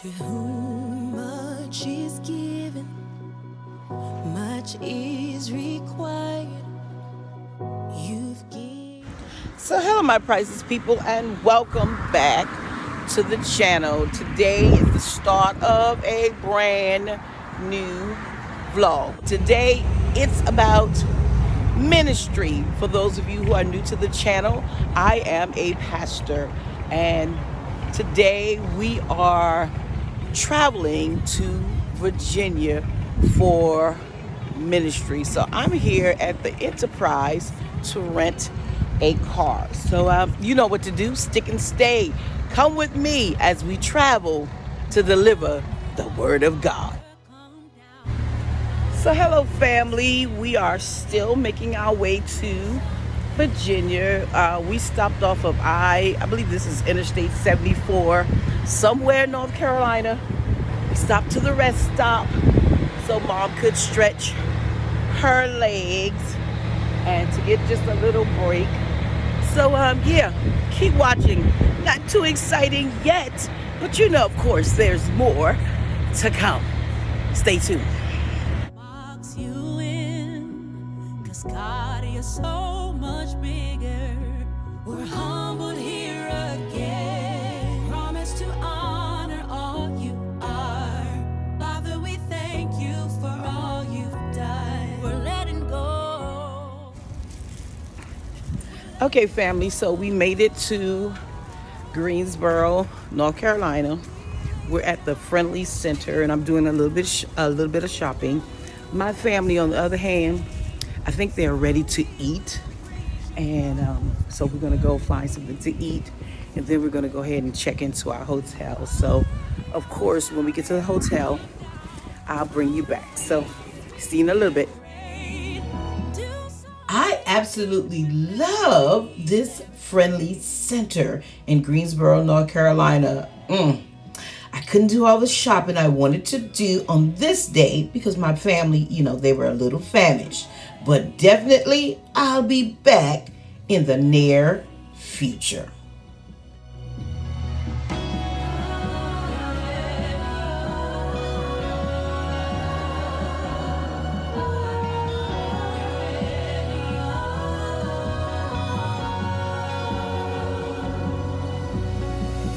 To whom much is given, much is required. You've given. So hello my priceless people, and welcome back to the channel. Today is the start of a brand new vlog. Today it's about ministry. For those of you who are new to the channel, I am a pastor, and today we are traveling to Virginia for ministry. So I'm here at the Enterprise to rent a car. So you know what to do. Stick and stay. Come with me as we travel to deliver the word of God. So hello family, we are still making our way to Virginia. We stopped off of I believe this is Interstate 74, somewhere in North Carolina. We stopped to the rest stop so mom could stretch her legs and to get just a little break. So yeah, keep watching. Not too exciting yet, but you know, of course, there's more to come. Stay tuned. Box you in, 'cause God is so much bigger. We're humbled here again. Promise to honor all you are. Father, we thank you for all you've done. We're letting go. Okay, family, so we made it to Greensboro, North Carolina. We're at the Friendly Center, and I'm doing a little bit of shopping. My family, on the other hand, I think they're ready to eat, and so we're gonna go find something to eat, and then we're gonna go ahead and check into our hotel. So, of course, when we get to the hotel, I'll bring you back. So, see you in a little bit. I absolutely love this Friendly Center in Greensboro, North Carolina. I couldn't do all the shopping I wanted to do on this day because my family, you know, they were a little famished. But definitely I'll be back in the near future.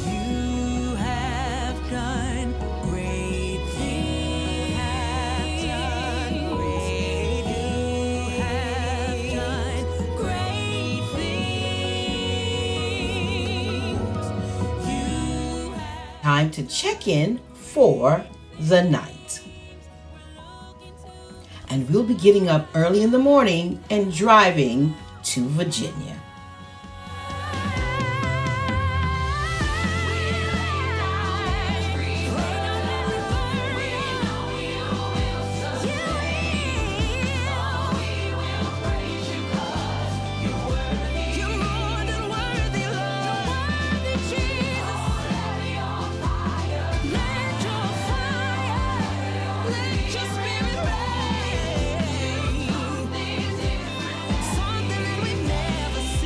You have done great things. You have done great things. You have Time to check in for the night. And we'll be getting up early in the morning and driving to Virginia. something that we've never seen.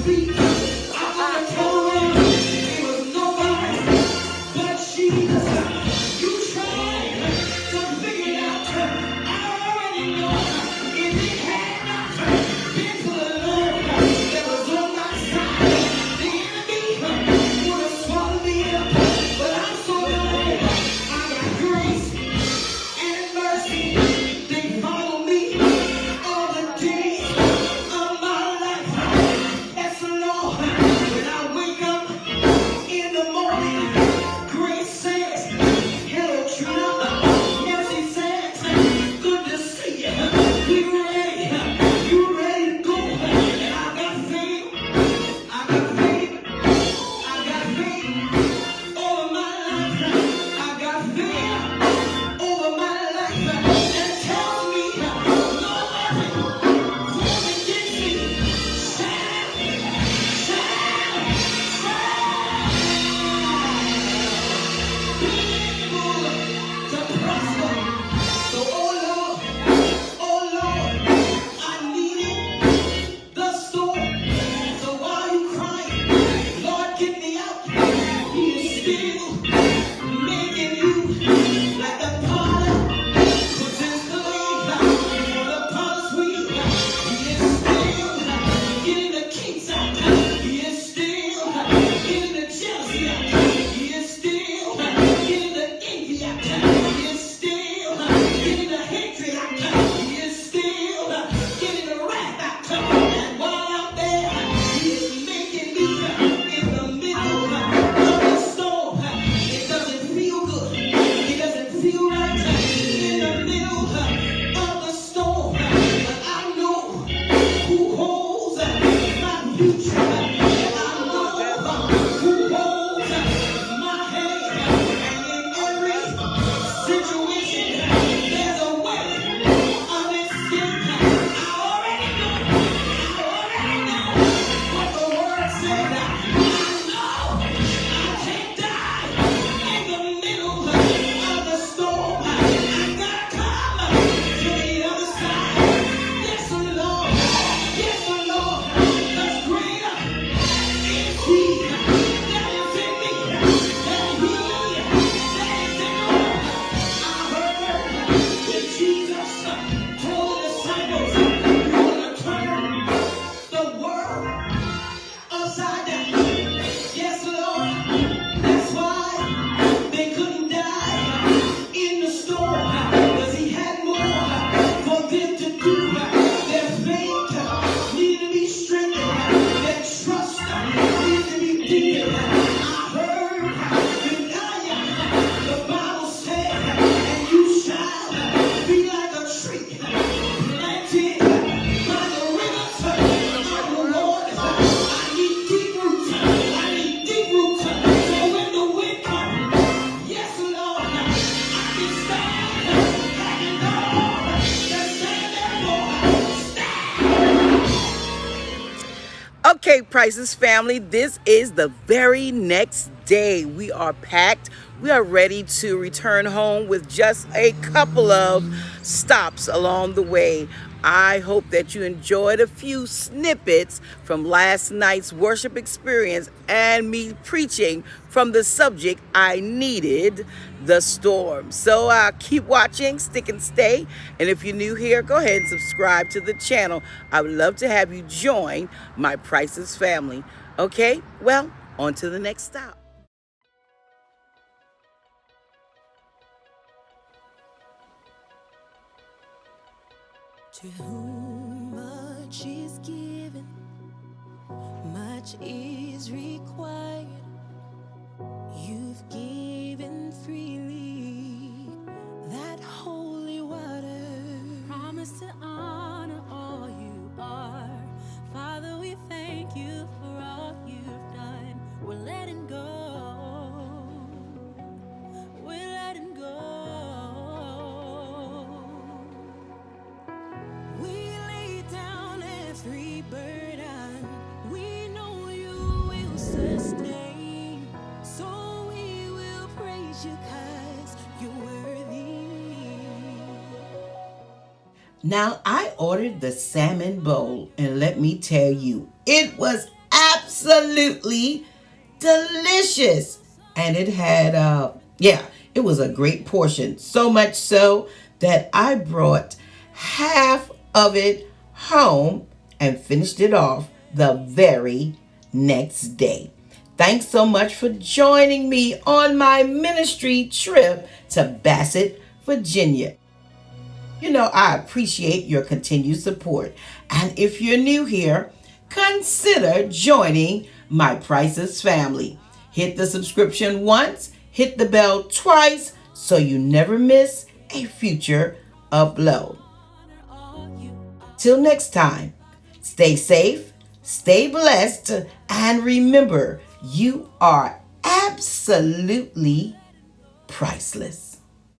feet. I'm gonna tell them it was nobody but Jesus. You tried to figure it out. I already know if it had not been for the Lord that was on my side, the enemy would have swallowed me up. But I'm so glad I got grace and mercy. They follow me all the days of my life. Yes, Lord, when I wake up in the morning, grace says, hello, Trina. Mercy says, good to see you. We ready. You ready to go? And I got faith. I got faith. I got faith over my life. I got faith over my life. That tells me no weapon formed against me to prosper. So, oh Lord, I needed the storm. So while you crying, Lord, get me out. He is still making you like the potter puts his clay for the potter's wheel. He is still getting the kinks out. He is still getting the jealousy out. He is still getting the envy out. He is still getting the hatred out. He is still getting the wrath out. And while I'm there, he is making me in the middle of the storm. It doesn't feel good. It doesn't feel right in the middle of the storm. But I know who holds my future. I know who holds my hand. And in every situation, there's a way of escape. I already know what the word said. I know I can't die in the middle of the storm. I gotta come to the other side. Yes, Lord. Yes, Lord. 'Cause greater is He that is in me than he that is in the world. I heard that Jesus told the disciples, "You're gonna turn the world upside down." Yes, Lord. That's why they couldn't die in the storm, because He had more for them to do. Their faith needed to be strengthened. Their trust needed to be deepened. I heard the Bible said, "And you shall be like a tree planted by the rivers of the Lord." I need deep roots. I need deep roots. So when the wind comes, yes, Lord, I can stand. Having done all that stand therefore, stand. Okay, Priceless family, this is the very next day. We are packed. We are ready to return home with just a couple of stops along the way. I hope that you enjoyed a few snippets from last night's worship experience and me preaching from the subject, I needed the storm. So keep watching, stick and stay. And if you're new here, go ahead and subscribe to the channel. I would love to have you join my Priceless family. Okay, well, on to the next stop. To whom much is given, much is required. You've given freely that holy water. Promise to honor all you are. Father, we thank you for all you've done. We're letting go. We're letting go. We lay down every burden. We know you will sustain. So we will praise you 'cause you're worthy. Now, I ordered the salmon bowl, and let me tell you, it was absolutely delicious. And it had, it was a great portion. So much so that I brought half of it home and finished it off the very next day. Thanks so much for joining me on my ministry trip to Bassett, Virginia. You know, I appreciate your continued support. And if you're new here, consider joining my Priceless family. Hit the subscription once, hit the bell twice, so you never miss a future upload. Till next time, stay safe, stay blessed, and remember, you are absolutely priceless.